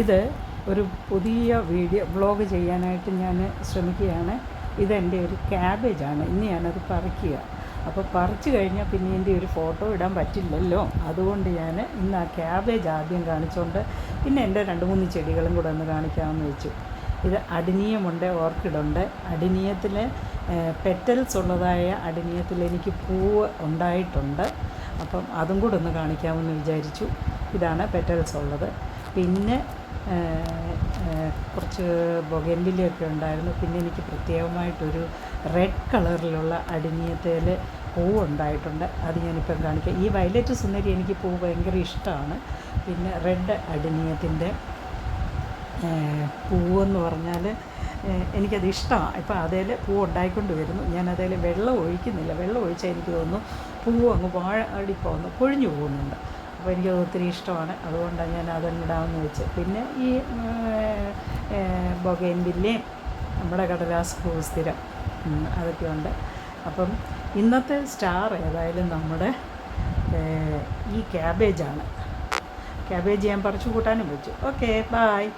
ഇത് ഒരു പുതിയ വ്ളോഗ് ചെയ്യാനായിട്ട് ഞാൻ ശ്രമിക്കുകയാണ്. ഇതെൻ്റെ ഒരു ക്യാബേജാണ്. ഇന്ന് ഞാനത് പറിക്കുക. അപ്പോൾ പറിച്ചു കഴിഞ്ഞാൽ പിന്നെ എൻ്റെ ഒരു ഫോട്ടോ ഇടാൻ പറ്റില്ലല്ലോ. അതുകൊണ്ട് ഞാൻ ഇന്ന് ആ ക്യാബേജ് ആദ്യം കാണിച്ചുകൊണ്ട് പിന്നെ എൻ്റെ 2-3 ചെടികളും കൂടെ ഒന്ന് കാണിക്കാമെന്ന് വെച്ചു. ഇത് അഡിനിയമുണ്ട്, ഓർക്കിഡുണ്ട്. അഡിനിയത്തിൽ പെറ്റൽസ് ഉള്ളതായ അഡിനിയത്തിൽ എനിക്ക് പൂവ് ഉണ്ടായിട്ടുണ്ട്. അപ്പം അതും കൂടെ ഒന്ന് കാണിക്കാമെന്ന് വിചാരിച്ചു. ഇതാണ് പെറ്റൽസ് ഉള്ളത്. പിന്നെ കുറച്ച് ബൊഗൻവില്ലയൊക്കെ ഉണ്ടായിരുന്നു. പിന്നെ എനിക്ക് പ്രത്യേകമായിട്ടൊരു റെഡ് കളറിലുള്ള അഡിനിയത്തിൽ പൂവുണ്ടായിട്ടുണ്ട്. അത് ഞാനിപ്പം കാണിക്കാം. ഈ വയലറ്റ് സുന്ദരി എനിക്ക് പൂ ഭയങ്കര ഇഷ്ടമാണ്. പിന്നെ റെഡ് അഡിനിയത്തിൻ്റെ പൂവെന്ന് പറഞ്ഞാൽ എനിക്കത് ഇഷ്ടമാണ്. ഇപ്പോൾ അതിൽ പൂവ് ഉണ്ടായിക്കൊണ്ട് വരുന്നു. ഞാനതിൽ വെള്ളം ഒഴിക്കുന്നില്ല. വെള്ളം ഒഴിച്ചാൽ എനിക്ക് തോന്നുന്നു പൂവ് അങ്ങ് വാടിപ്പോകുന്നു, കൊഴിഞ്ഞു പോകുന്നുണ്ട്. അപ്പോൾ എനിക്കത് ഒത്തിരി ഇഷ്ടമാണ്. അതുകൊണ്ടാണ് ഞാൻ അതങ്ങിടാമെന്ന് വെച്ച്. പിന്നെ ഈ ബൊഗൈൻവില്ലയും നമ്മുടെ കടലാസ് പൂ സ്ഥിരം അതൊക്കെയുണ്ട്. അപ്പം ഇന്നത്തെ സ്റ്റാർ ഏതായാലും നമ്മുടെ ഈ ക്യാബേജാണ്. ക്യാബേജ് ഞാൻ പറിച്ചു കൂട്ടാനും വെച്ചു. Okay, bye.